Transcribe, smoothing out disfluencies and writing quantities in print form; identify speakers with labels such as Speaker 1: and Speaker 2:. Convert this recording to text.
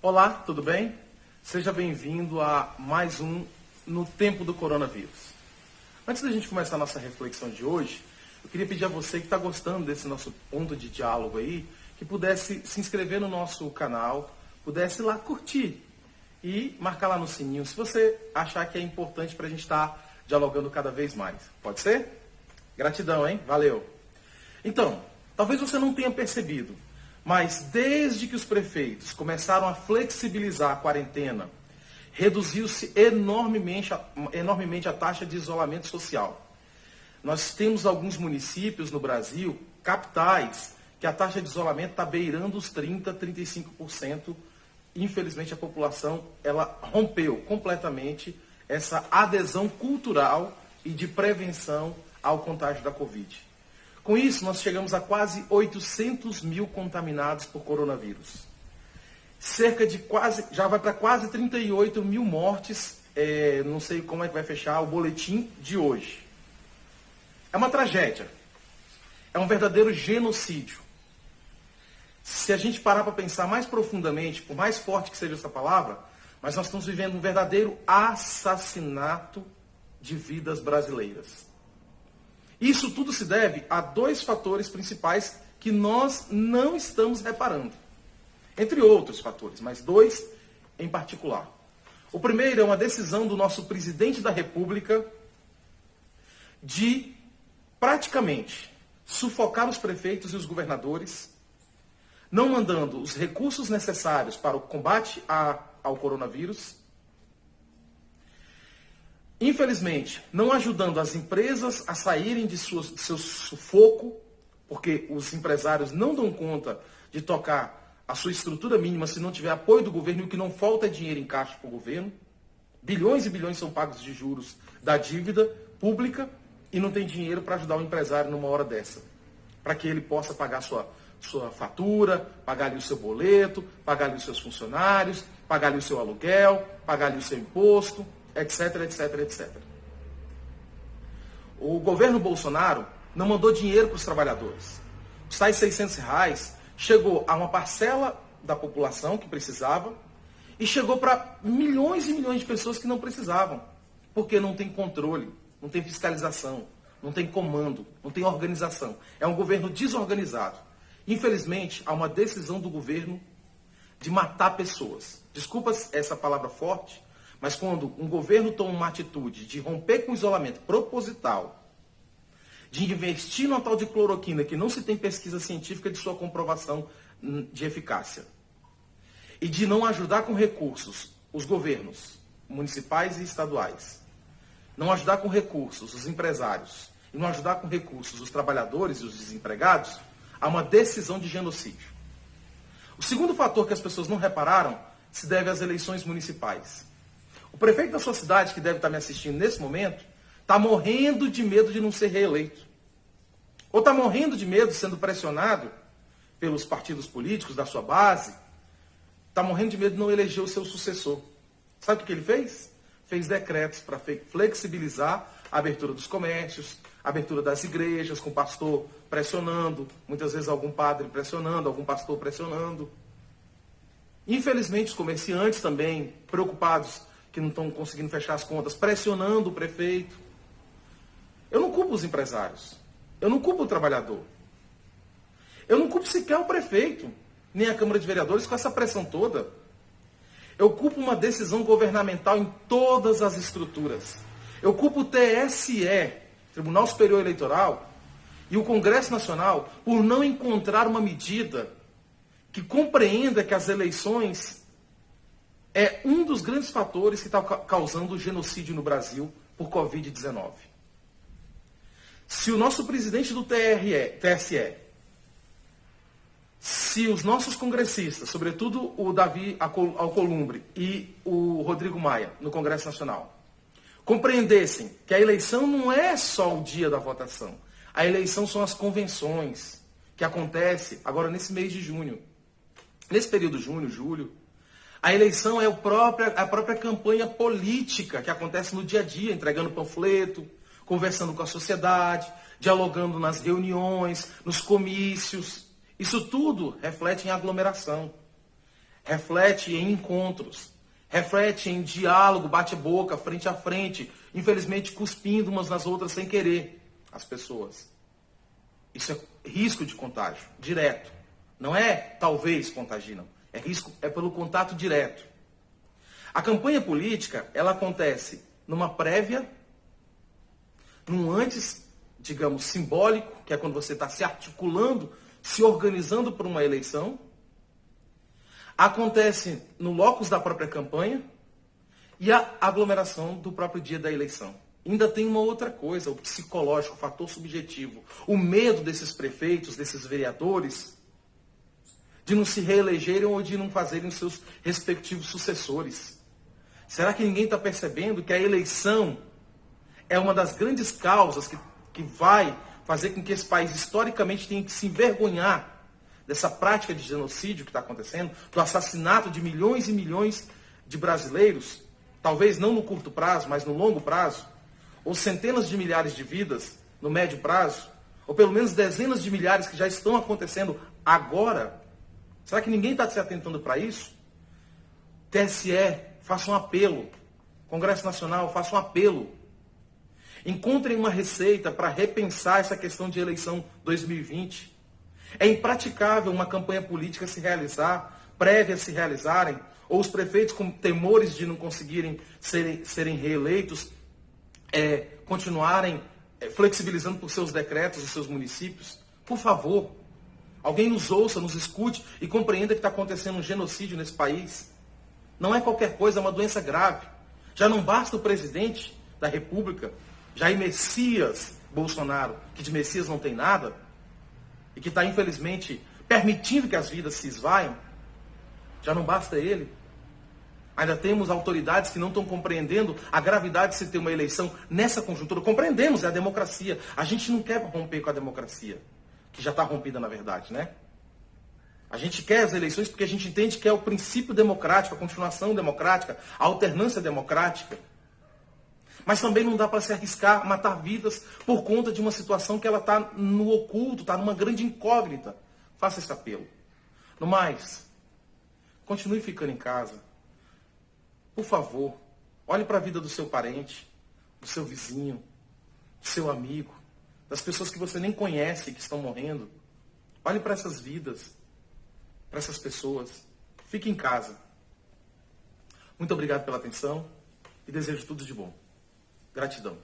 Speaker 1: Olá, tudo bem? Seja bem-vindo a mais um No Tempo do Coronavírus. Antes da gente começar a nossa reflexão de hoje, eu queria pedir a você que está gostando desse nosso ponto de diálogo aí, que pudesse se inscrever no nosso canal, pudesse ir lá curtir e marcar lá no sininho, se você achar que é importante para a gente estar dialogando cada vez mais. Pode ser? Gratidão, hein? Valeu! Então, talvez você não tenha percebido, mas desde que os prefeitos começaram a flexibilizar a quarentena, reduziu-se enormemente a taxa de isolamento social. Nós temos alguns municípios no Brasil, capitais, que a taxa de isolamento está beirando os 30%, 35%. Infelizmente, a população ela rompeu completamente essa adesão cultural e de prevenção ao contágio da Covid. Com isso, nós chegamos a quase 800 mil contaminados por coronavírus. Já vai para quase 38 mil mortes, não sei como é que vai fechar o boletim de hoje. É uma tragédia. É um verdadeiro genocídio. Se a gente parar para pensar mais profundamente, por mais forte que seja essa palavra, mas nós estamos vivendo um verdadeiro assassinato de vidas brasileiras. Isso tudo se deve a dois fatores principais que nós não estamos reparando. Entre outros fatores, mas dois em particular. O primeiro é uma decisão do nosso presidente da República de praticamente sufocar os prefeitos e os governadores, não mandando os recursos necessários para o combate ao coronavírus. Infelizmente, não ajudando as empresas a saírem de seu sufoco, porque os empresários não dão conta de tocar a sua estrutura mínima se não tiver apoio do governo, e o que não falta é dinheiro em caixa para o governo. Bilhões e bilhões são pagos de juros da dívida pública e não tem dinheiro para ajudar o empresário numa hora dessa, para que ele possa pagar sua fatura, pagar ali o seu boleto, pagar ali os seus funcionários, pagar ali o seu aluguel, pagar ali o seu imposto, etc, etc, etc. O governo Bolsonaro não mandou dinheiro para os trabalhadores. Os tais R$600 chegou a uma parcela da população que precisava e chegou para milhões e milhões de pessoas que não precisavam, porque não tem controle, não tem fiscalização, não tem comando, não tem organização. É um governo desorganizado. Infelizmente, há uma decisão do governo de matar pessoas. Desculpa essa palavra forte, mas quando um governo toma uma atitude de romper com o isolamento proposital, de investir numa tal de cloroquina que não se tem pesquisa científica de sua comprovação de eficácia, e de não ajudar com recursos os governos municipais e estaduais, não ajudar com recursos os empresários, e não ajudar com recursos os trabalhadores e os desempregados, há uma decisão de genocídio. O segundo fator que as pessoas não repararam se deve às eleições municipais. O prefeito da sua cidade, que deve estar me assistindo nesse momento, está morrendo de medo de não ser reeleito. Ou está morrendo de medo, sendo pressionado pelos partidos políticos da sua base, está morrendo de medo de não eleger o seu sucessor. Sabe o que ele fez? Fez decretos para flexibilizar a abertura dos comércios, a abertura das igrejas, com o pastor pressionando, muitas vezes algum padre pressionando, algum pastor pressionando. Infelizmente, os comerciantes também, preocupados que não estão conseguindo fechar as contas, pressionando o prefeito. Eu não culpo os empresários. Eu não culpo o trabalhador. Eu não culpo sequer o prefeito, nem a Câmara de Vereadores com essa pressão toda. Eu culpo uma decisão governamental em todas as estruturas. Eu culpo o TSE, Tribunal Superior Eleitoral, e o Congresso Nacional por não encontrar uma medida que compreenda que as eleições é um dos grandes fatores que está causando o genocídio no Brasil por Covid-19. Se o nosso presidente do TSE, se os nossos congressistas, sobretudo o Davi Alcolumbre e o Rodrigo Maia, no Congresso Nacional, compreendessem que a eleição não é só o dia da votação, a eleição são as convenções que acontecem agora nesse mês de junho. Nesse período junho, julho, a eleição é a própria campanha política que acontece no dia a dia, entregando panfleto, conversando com a sociedade, dialogando nas reuniões, nos comícios. Isso tudo reflete em aglomeração. reflete em encontros, reflete em diálogo, bate-boca, frente a frente, infelizmente cuspindo umas nas outras sem querer as pessoas. Isso é risco de contágio, direto. Não é talvez contaginam, é risco, é pelo contato direto. A campanha política, ela acontece numa prévia, num antes, digamos, simbólico, que é quando você está se articulando, se organizando para uma eleição. Acontece no locus da própria campanha e a aglomeração do próprio dia da eleição. Ainda tem uma outra coisa, o psicológico, o fator subjetivo. O medo desses prefeitos, desses vereadores, de não se reelegerem ou de não fazerem os seus respectivos sucessores. Será que ninguém está percebendo que a eleição é uma das grandes causas que vai fazer com que esse país historicamente tenha que se envergonhar dessa prática de genocídio que está acontecendo, do assassinato de milhões e milhões de brasileiros, talvez não no curto prazo, mas no longo prazo, ou centenas de milhares de vidas no médio prazo, ou pelo menos dezenas de milhares que já estão acontecendo agora? Será que ninguém está se atentando para isso? TSE, faça um apelo. Congresso Nacional, faça um apelo. Encontrem uma receita para repensar essa questão de eleição 2020. É impraticável uma campanha política se realizar, prévias se realizarem, ou os prefeitos com temores de não conseguirem serem reeleitos, continuarem flexibilizando por seus decretos os seus municípios. Por favor, alguém nos ouça, nos escute e compreenda que está acontecendo um genocídio nesse país. Não é qualquer coisa, é uma doença grave. Já não basta o presidente da República, Jair Messias Bolsonaro, que de Messias não tem nada, e que está, infelizmente, permitindo que as vidas se esvaiam. Já não basta ele. Ainda temos autoridades que não estão compreendendo a gravidade de se ter uma eleição nessa conjuntura. Compreendemos, é a democracia. A gente não quer romper com a democracia, que já está rompida na verdade, né? A gente quer as eleições porque a gente entende que é o princípio democrático, a continuação democrática, a alternância democrática. Mas também não dá para se arriscar matar vidas por conta de uma situação que ela está no oculto, está numa grande incógnita. Faça esse apelo. No mais, continue ficando em casa. Por favor, olhe para a vida do seu parente, do seu vizinho, do seu amigo, das pessoas que você nem conhece que estão morrendo. Olhe para essas vidas, para essas pessoas. Fique em casa. Muito obrigado pela atenção e desejo tudo de bom. Gratidão.